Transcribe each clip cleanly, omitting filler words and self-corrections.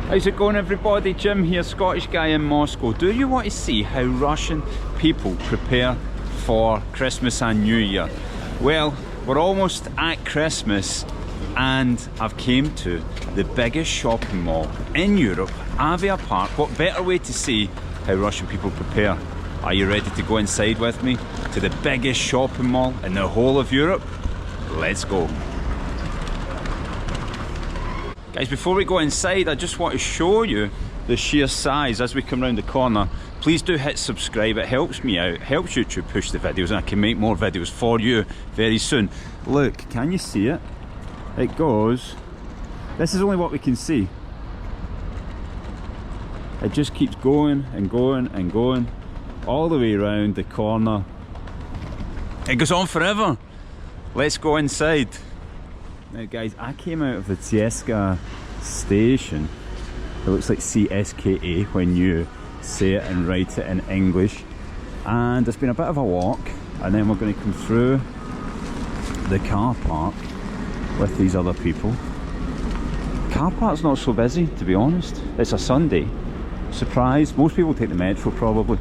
How's it going, everybody? Jim here, Scottish guy in Moscow. Do you want to see how Russian people prepare for Christmas and New Year? Well, we're almost at Christmas and I've came to the biggest shopping mall in Europe, Aviapark. What better way to see how Russian people prepare? Are you ready to go inside with me to the biggest shopping mall in the whole of Europe? Let's go. Guys, before we go inside, I just want to show you the sheer size as we come round the corner. Please do hit subscribe, it helps me out, helps YouTube push the videos, and I can make more videos for you very soon. Look, can you see it? It goes, this is only what we can see. It just keeps going and going and going all the way around the corner. It goes on forever. Let's go inside. Now guys, I came out of the Tieska station. It looks like CSKA when you say it and write it in English. And it's been a bit of a walk, and then we're going to come through the car park with these other people. Car park's not so busy, to be honest. It's a Sunday. Surprise, most people take the metro probably,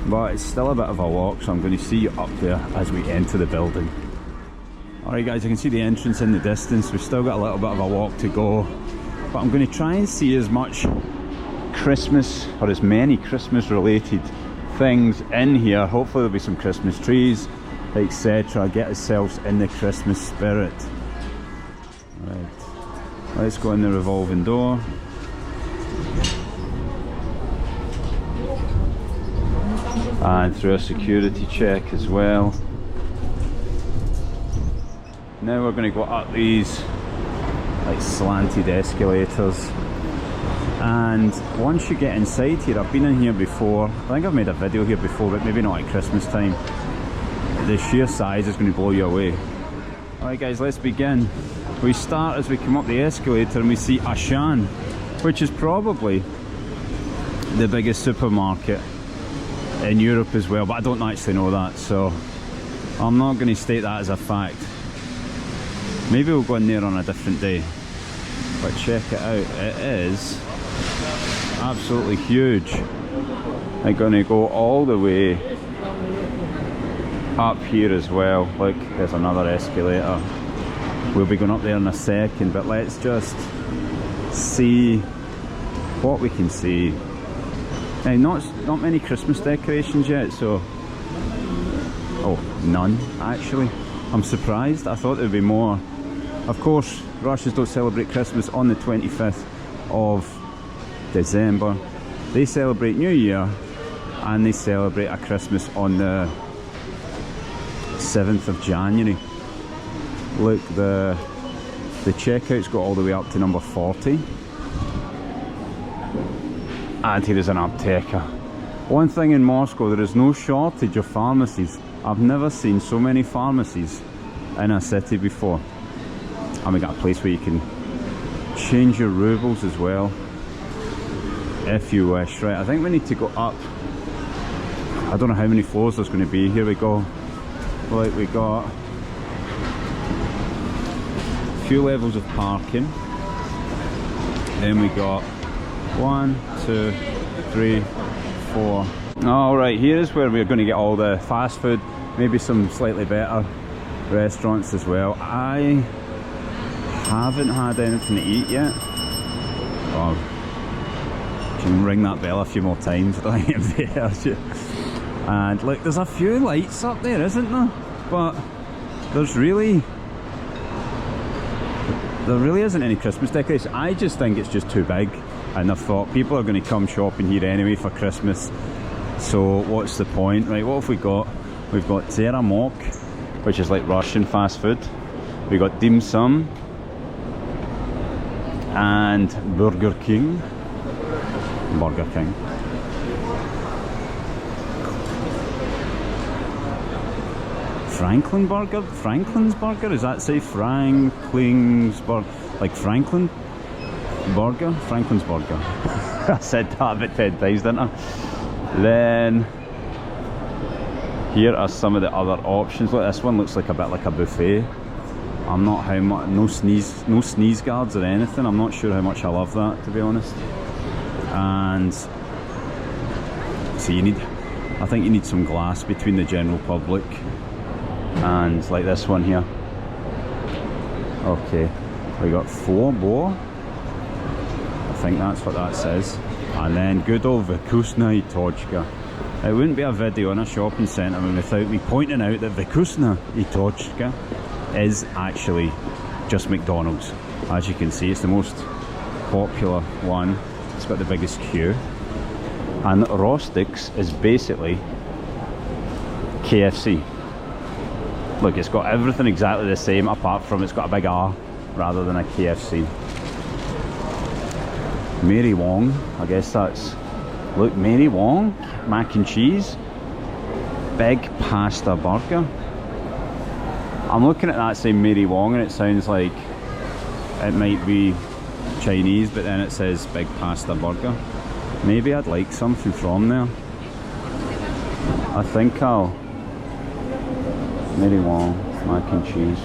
but it's still a bit of a walk, so I'm going to see you up there as we enter the building. Alright guys, I can see the entrance in the distance. We've still got a little bit of a walk to go, but I'm going to try and see as much Christmas, or as many Christmas related things in here. Hopefully there'll be some Christmas trees, etc. Get ourselves in the Christmas spirit. Right, let's go in the revolving door. And through a security check as well. Now we're going to go up these like slanted escalators, and once you get inside here, I've been in here before, I think I've made a video here before, but maybe not at Christmas time. The sheer size is going to blow you away. Alright guys, let's begin. We start as we come up the escalator and we see Ashan, which is probably the biggest supermarket in Europe as well, but I don't actually know that, so I'm not going to state that as a fact. Maybe we'll go in there on a different day, but check it out, it is absolutely huge. I'm going to go all the way up here as well. Look, there's another escalator. We'll be going up there in a second, but let's just see what we can see. Now, not many Christmas decorations yet, so... oh, none actually. I'm surprised, I thought there would be more. Of course, Russians don't celebrate Christmas on the 25th of December. They celebrate New Year and they celebrate a Christmas on the 7th of January. Look, the checkout's got all the way up to number 40. And here is an Apteka. One thing in Moscow, there is no shortage of pharmacies. I've never seen so many pharmacies in a city before. And we got a place where you can change your rubles as well, if you wish. Right, I think we need to go up. I don't know how many floors there's going to be. Here we go. Like, we got a few levels of parking. Then we got 1, 2, 3, 4. Alright, here is where we're going to get all the fast food, maybe some slightly better restaurants as well. I haven't had anything to eat yet. Oh, can ring that bell a few more times. I don't think I'm there. And look, there's a few lights up there, isn't there? But there really isn't any Christmas decoration. I just think it's just too big, and I've thought people are going to come shopping here anyway for Christmas, so what's the point? Right, what have we got? We've got Teramok, which is like Russian fast food. We got dim sum and Burger King. Franklin's Burger? Does that say Franklin's Burger? Like Franklin Burger? Franklin's Burger. I said that about 10 times, didn't I? Then here are some of the other options. Look, this one looks like a bit like a buffet. I'm not how much, no sneeze guards or anything. I'm not sure how much I love that, to be honest. And so I think you need some glass between the general public and like this one here. Okay, we got Floorbore. I think that's what that says. And then good old Vkusna i Tochka. It wouldn't be a video in a shopping centre without me pointing out that Vkusna i Tochka is actually just McDonald's. As you can see, it's the most popular one. It's got the biggest queue. And Rostix is basically KFC. Look, it's got everything exactly the same, apart from it's got a big R rather than a KFC. Mary Wong, I guess that's... Look, Mary Wong, mac and cheese, big pasta burger. I'm looking at that saying Mary Wong and it sounds like it might be Chinese, but then it says big pasta burger. Maybe I'd like something from there. I think I'll... Mary Wong, mac and cheese.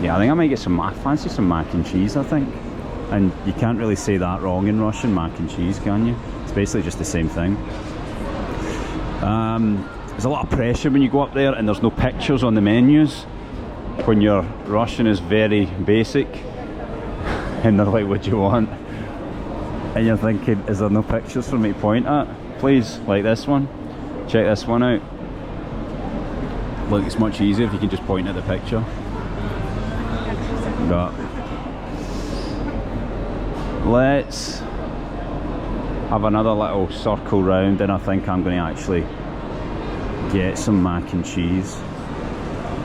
Yeah, I think I might get some... I fancy some mac and cheese, I think. And you can't really say that wrong in Russian, mac and cheese, can you? It's basically just the same thing. There's a lot of pressure when you go up there and there's no pictures on the menus. When your Russian is very basic. And they're like, what do you want? And you're thinking, is there no pictures for me to point at? Please, like this one. Check this one out. Look, it's much easier if you can just point at the picture. But let's have another little circle round and I think I'm going to actually get some mac and cheese.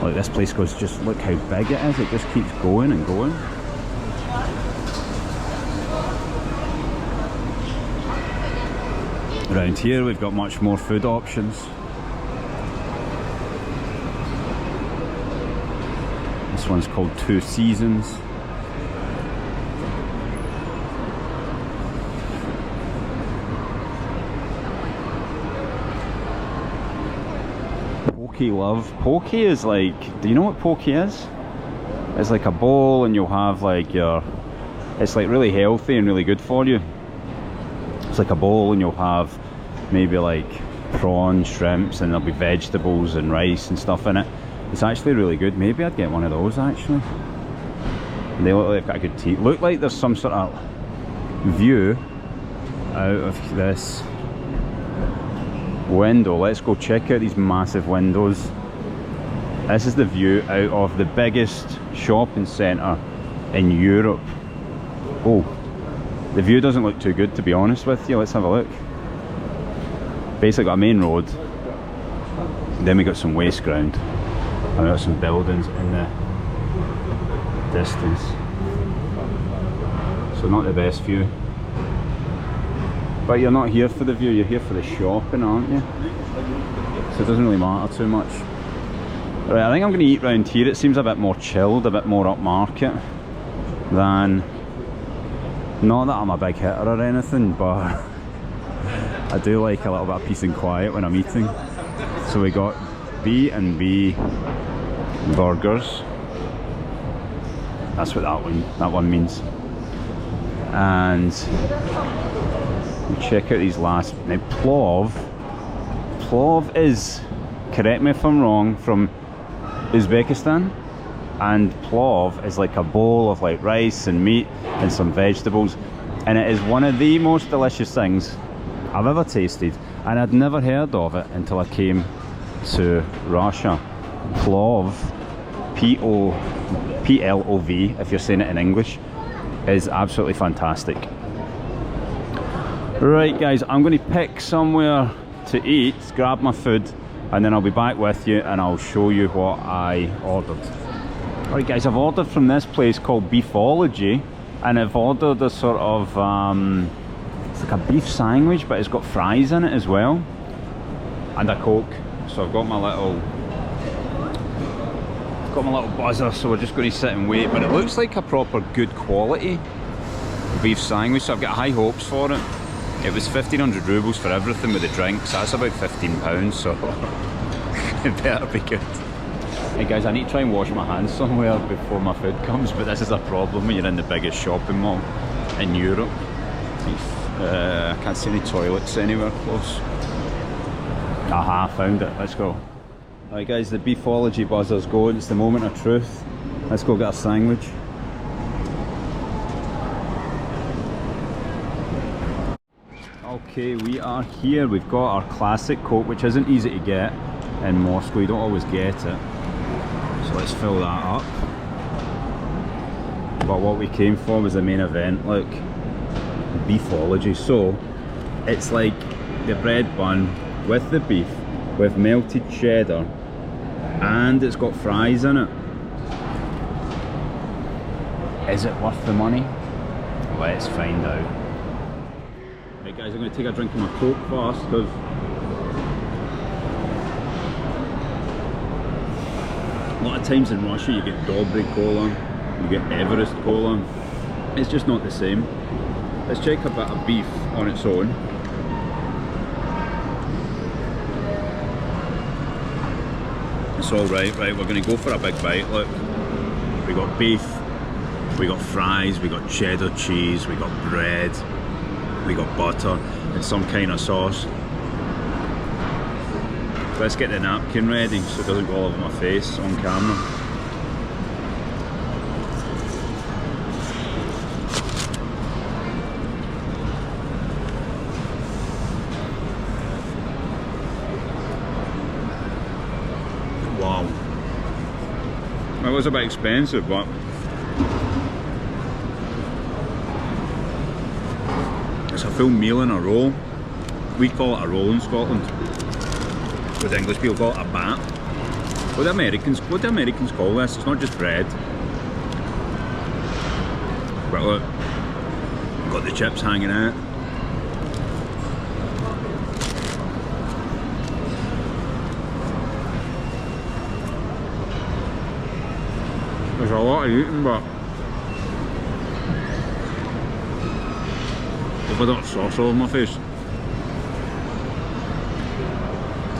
Like this place goes, just look how big it is, it just keeps going and going. Around here we've got much more food options. This one's called Two Seasons. Love. Poke is like, do you know what poke is? It's like a bowl and you'll have like your, it's like really healthy and really good for you. It's like a bowl and you'll have maybe like prawns, shrimps, and there'll be vegetables and rice and stuff in it. It's actually really good. Maybe I'd get one of those actually. And they look like they've got a good tea. Look like there's some sort of view out of this window. Let's go check out these massive windows. This is the view out of the biggest shopping centre in Europe. Oh, the view doesn't look too good, to be honest with you. Let's have a look. Basically got a main road, then we got some waste ground, and we got some buildings in the distance. So not the best view. But you're not here for the view, you're here for the shopping, aren't you? So it doesn't really matter too much. Right, I think I'm going to eat round here. It seems a bit more chilled, a bit more upmarket than... Not that I'm a big hitter or anything, but I do like a little bit of peace and quiet when I'm eating. So we got B&B burgers. That's what that one means. And check out these last. Now plov is, correct me if I'm wrong, from Uzbekistan, and plov is like a bowl of like rice and meat and some vegetables, and it is one of the most delicious things I've ever tasted, and I'd never heard of it until I came to Russia. Plov, P-L-O-V if you're saying it in English, is absolutely fantastic. Right guys, I'm going to pick somewhere to eat, grab my food, and then I'll be back with you and I'll show you what I ordered. Alright guys, I've ordered from this place called Beefology, and I've ordered a sort of, it's like a beef sandwich, but it's got fries in it as well, and a Coke. So I've got my little buzzer, so we're just going to sit and wait, but it looks like a proper good quality beef sandwich, so I've got high hopes for it. It was 1500 rubles for everything with the drinks. That's about £15, so it better be good. Hey guys, I need to try and wash my hands somewhere before my food comes, but this is a problem when you're in the biggest shopping mall in Europe. I can't see any toilets anywhere close. Aha, found it, let's go. Alright guys, the beefology buzzer's going, it's the moment of truth. Let's go get a sandwich. Okay, we are here. We've got our classic Coke, which isn't easy to get in Moscow. You don't always get it. So let's fill that up. But what we came for was the main event. Look, beefology. So it's like the bread bun with the beef, with melted cheddar, and it's got fries in it. Is it worth the money? Let's find out. Right guys, I'm going to take a drink of my Coke first, because a lot of times in Russia you get Dobry Cola, you get Everest Cola. It's just not the same. Let's check a bit of beef on its own. It's alright, right, we're going to go for a big bite. Look, we got beef, we got fries, we got cheddar cheese, we got bread, we got butter and some kind of sauce. Let's get the napkin ready so it doesn't go all over my face on camera. Wow. That was a bit expensive, but it's a full meal in a roll. We call it a roll in Scotland. But the English people call it a bat. What do Americans call this? It's not just bread. But look, got the chips hanging out. There's a lot of eating, but I've got sauce all over my face.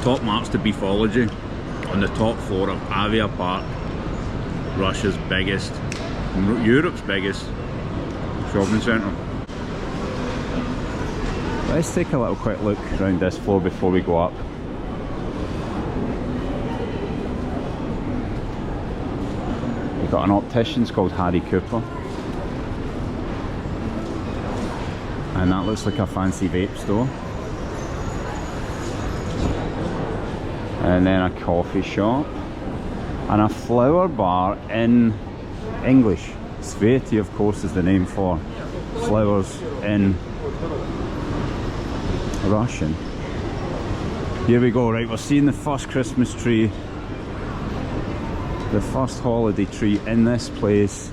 Top marks to beefology on the top floor of Aviapark, Russia's biggest, Europe's biggest shopping centre. Let's take a little quick look around this floor before we go up. We've got an optician's called Harry Cooper. And that looks like a fancy vape store. And then a coffee shop. And a flower bar in English. Sveti, of course, is the name for flowers in Russian. Here we go, right, we're seeing the first Christmas tree. The first holiday tree in this place.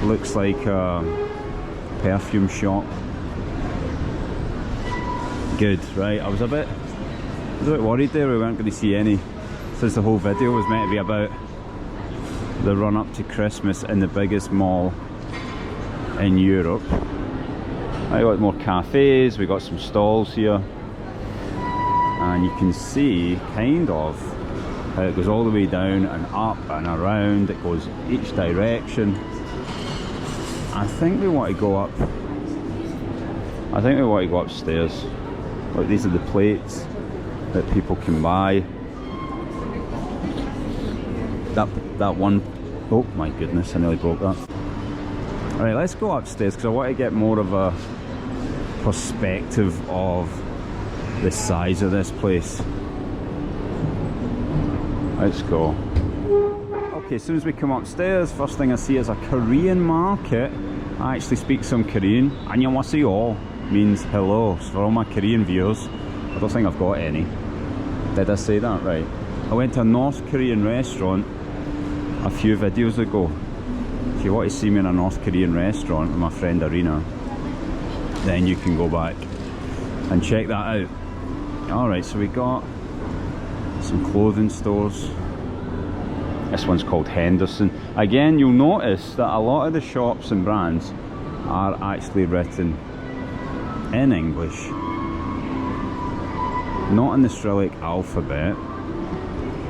Looks like a perfume shop. Good, right, I was a bit worried there we weren't going to see any, since the whole video was meant to be about the run up to Christmas in the biggest mall in Europe. I got more cafes, we got some stalls here, and you can see kind of how it goes all the way down and up and around. It goes each direction. I think we want to go up. I think we want to go upstairs. Look, these are the plates that people can buy. That one, oh my goodness, I nearly broke that. Alright, let's go upstairs because I want to get more of a perspective of the size of this place. Let's go. Okay, as soon as we come upstairs, first thing I see is a Korean market. I actually speak some Korean. Annyeonghaseyo means hello. So for all my Korean viewers, I don't think I've got any. Did I say that right? I went to a North Korean restaurant a few videos ago. If you want to see me in a North Korean restaurant with my friend Arena, then you can go back and check that out. Alright, so we got some clothing stores. This one's called Henderson. Again, you'll notice that a lot of the shops and brands are actually written in English, not in the Cyrillic alphabet.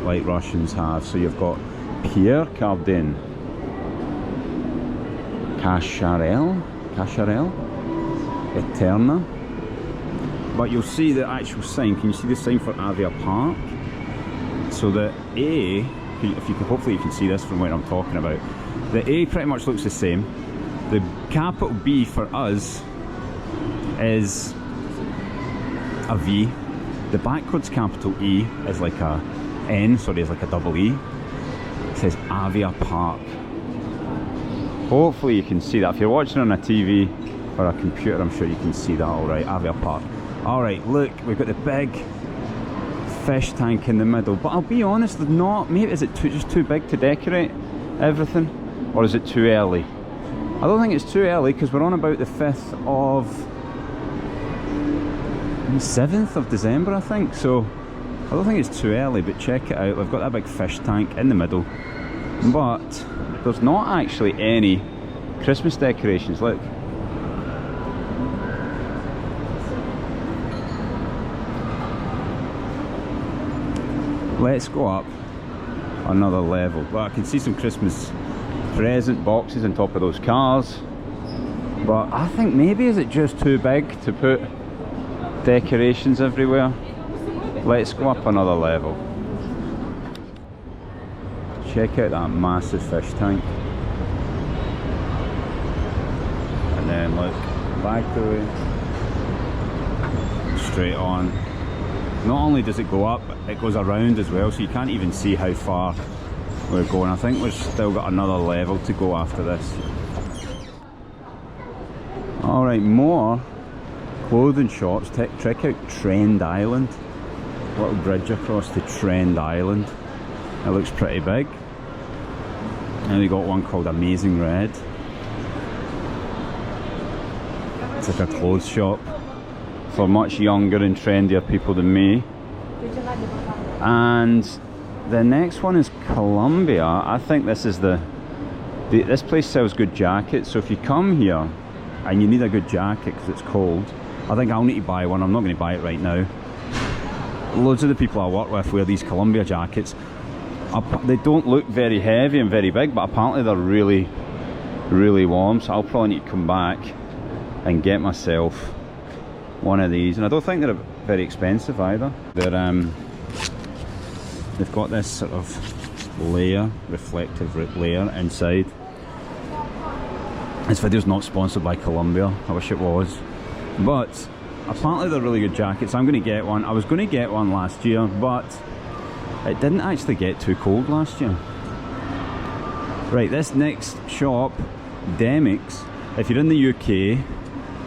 like Russians have. So you've got Pierre Cardin, Cacharel, Eterna. But you'll see the actual sign. Can you see the sign for Aviapark? So the A, if you can, hopefully you can see this from what I'm talking about. The A pretty much looks the same. The capital B for us is a V. The backwards capital E is like a N, sorry, is like a double E. It says Aviapark. Hopefully you can see that. If you're watching on a TV or a computer, I'm sure you can see that alright. Aviapark. Alright, look, we've got the big fish tank in the middle. But I'll be honest, not, maybe is it just too big to decorate everything? Or is it too early? I don't think it's too early because we're on about the 5th of 7th of December, I think. So I don't think it's too early, but check it out. We've got that big fish tank in the middle. But there's not actually any Christmas decorations, look. Let's go up another level. Well, I can see some Christmas present boxes on top of those cars. But I think maybe is it just too big to put decorations everywhere? Let's go up another level. Check out that massive fish tank. And then look, back the way, straight on. Not only does it go up, it goes around as well, so you can't even see how far we're going. I think we've still got another level to go after this. Alright, more clothing shops. Check out Trend Island. Little bridge across to Trend Island. It looks pretty big. And we got one called Amazing Red. It's like a clothes shop for much younger and trendier people than me. And the next one is Columbia. I think this is this place sells good jackets, so if you come here and you need a good jacket because it's cold, I think I'll need to buy one. I'm not going to buy it right now. Loads of the people I work with wear these Columbia jackets. They don't look very heavy and very big, but apparently they're really, really warm, so I'll probably need to come back and get myself one of these. And I don't think they're very expensive either. They've got this sort of layer, reflective layer inside. This video's not sponsored by Columbia, I wish it was. But apparently they're really good jackets. I'm going to get one. I was going to get one last year, but it didn't actually get too cold last year. Right, this next shop, Demix, if you're in the UK,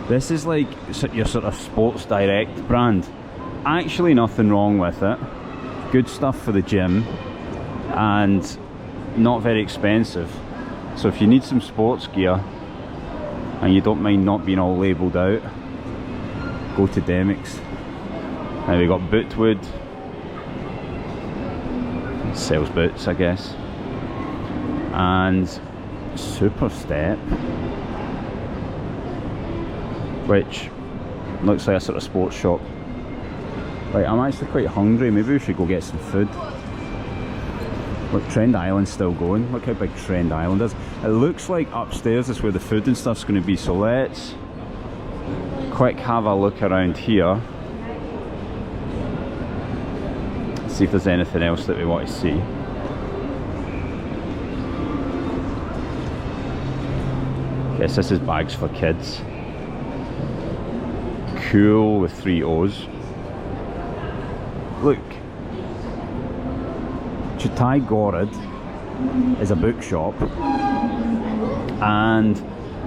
this is like your sort of Sports Direct brand. Actually nothing wrong with it. Good stuff for the gym and not very expensive. So if you need some sports gear and you don't mind not being all labelled out, go to Demix. Now we got Bootwood. Sells boots, I guess. And Superstep, which looks like a sort of sports shop. Right, I'm actually quite hungry. Maybe we should go get some food. Look, Trend Island's still going. Look how big Trend Island is. It looks like upstairs is where the food and stuff's going to be. So let's quick have a look around here. See if there's anything else that we want to see. Guess this is bags for kids. Cool with 3 O's. Look, Chitai Gorid is a bookshop, and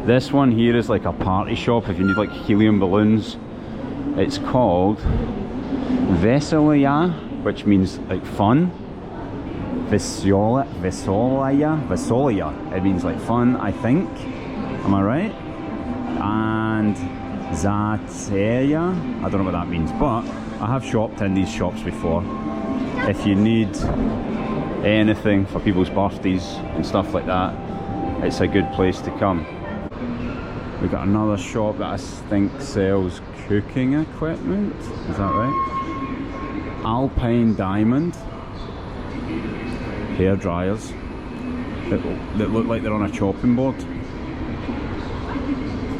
this one here is like a party shop if you need like helium balloons. It's called Veselaya, which means like fun. Vesolaya, it means like fun, I think. Am I right? And Zateya, I don't know what that means, but I have shopped in these shops before. If you need anything for people's birthdays and stuff like that, it's a good place to come. We've got another shop that I think sells cooking equipment, is that right? Alpine Diamond. hair dryers that look like they're on a chopping board.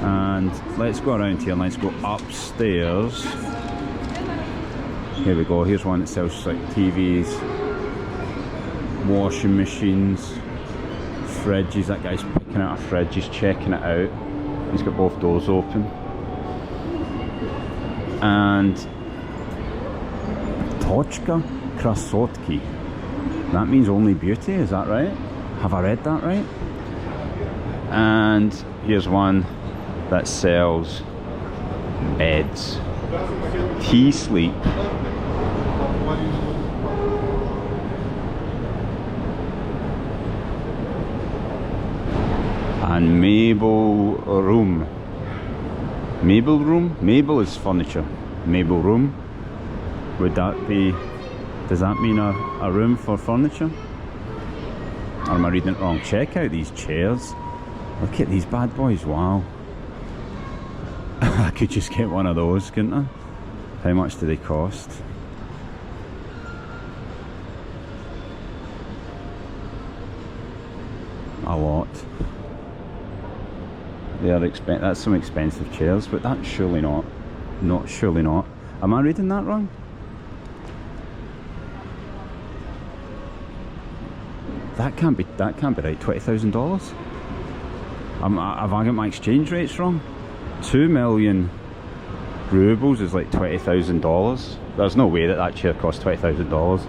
And let's go around here and let's go upstairs. Here we go, here's one that sells like TVs, washing machines, fridges. That guy's picking out a fridge, he's checking it out. He's got both doors open. And Tochka Krasotki. That means only beauty, is that right? Have I read that right? And here's one that sells beds. T-Sleep. And Mabel Room. Mabel Room? Mabel is furniture. Mabel Room. Would that be, does that mean a room for furniture? Or am I reading it wrong? Check out these chairs. Look at these bad boys, wow. I could just get one of those, couldn't I? How much do they cost? A lot. They are that's some expensive chairs, but that's surely not. Surely not. Am I reading that wrong? That can't be right. $20,000. Have I got my exchange rates wrong? 2 million rubles is like $20,000. There's no way that that chair costs $20,000.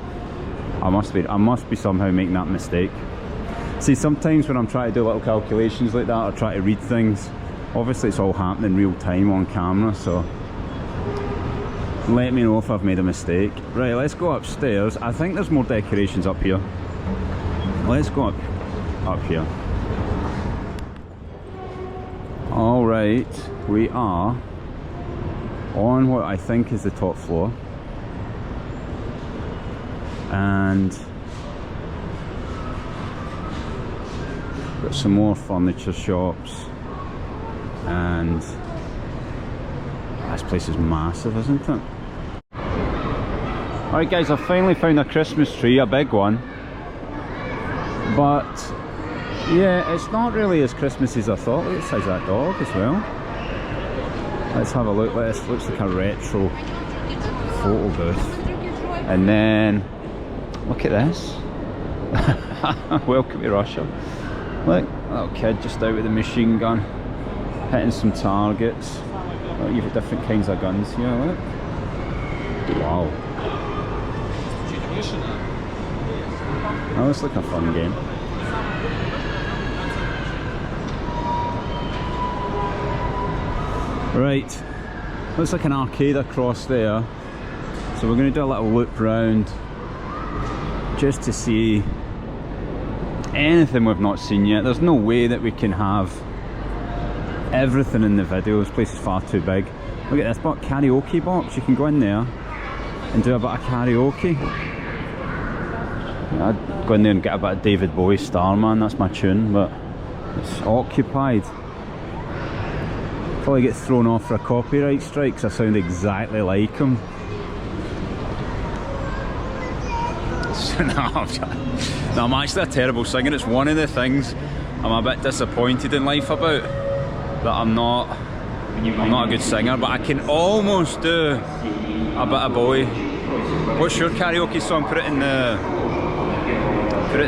I must be somehow making that mistake. See, sometimes when I'm trying to do little calculations like that or try to read things, obviously it's all happening real time on camera, so let me know if I've made a mistake. Right, let's go upstairs. I think there's more decorations up here. Let's go up here. Alright, we are on what I think is the top floor. And got some more furniture shops. And this place is massive, isn't it? Alright guys, I've finally found a Christmas tree, a big one. But yeah, it's not really as Christmassy as I thought. Look at the size of that dog as well. Let's have a look. This looks like a retro photo booth. And then look at this. Welcome to Russia. Look, little kid just out with a machine gun, hitting some targets. Oh, you've got different kinds of guns here, look. Wow. That looks like a fun game. Right, looks like an arcade across there. So we're going to do a little loop round just to see anything we've not seen yet. There's no way that we can have everything in the video. This place is far too big. Look at this karaoke box. You can go in there and do a bit of karaoke. I'd go in there and get a bit of David Bowie Starman, that's my tune, but it's occupied. Probably get thrown off for a copyright strike because I sound exactly like him. No, I'm actually a terrible singer. It's one of the things I'm a bit disappointed in life about, that I'm not a good singer, but I can almost do a bit of Bowie. What's your karaoke song? Put it in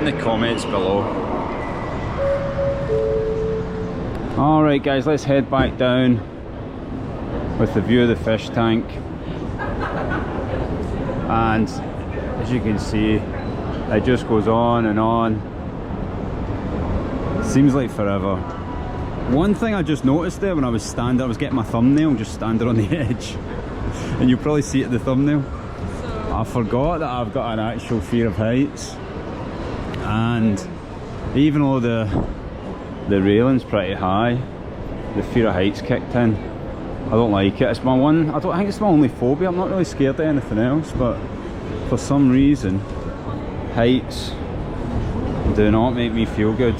the comments below. Alright guys, let's head back down with the view of the fish tank. And as you can see, it just goes on and on. Seems like forever. One thing I just noticed there when I was getting my thumbnail, just standing on the edge, and you'll probably see it in the thumbnail, I forgot that I've got an actual fear of heights. And even though the railing's pretty high, the fear of heights kicked in. I don't like it. It's my one, I think it's my only phobia. I'm not really scared of anything else, but for some reason heights do not make me feel good.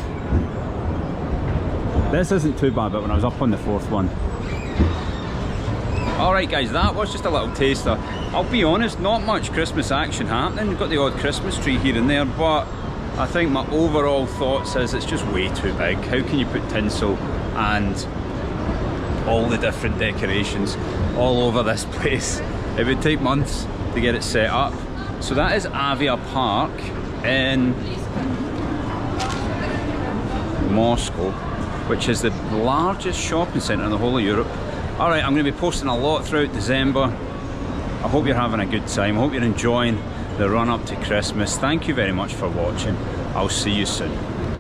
This isn't too bad, but when I was up on the fourth one. Alright guys, that was just a little taster. I'll be honest, not much Christmas action happening. We've got the odd Christmas tree here and there, but I think my overall thoughts is it's just way too big. How can you put tinsel and all the different decorations all over this place? It would take months to get it set up. So that is Aviapark in Moscow, which is the largest shopping centre in the whole of Europe. Alright, I'm going to be posting a lot throughout December. I hope you're having a good time. I hope you're enjoying the run up to Christmas. Thank you very much for watching. I'll see you soon.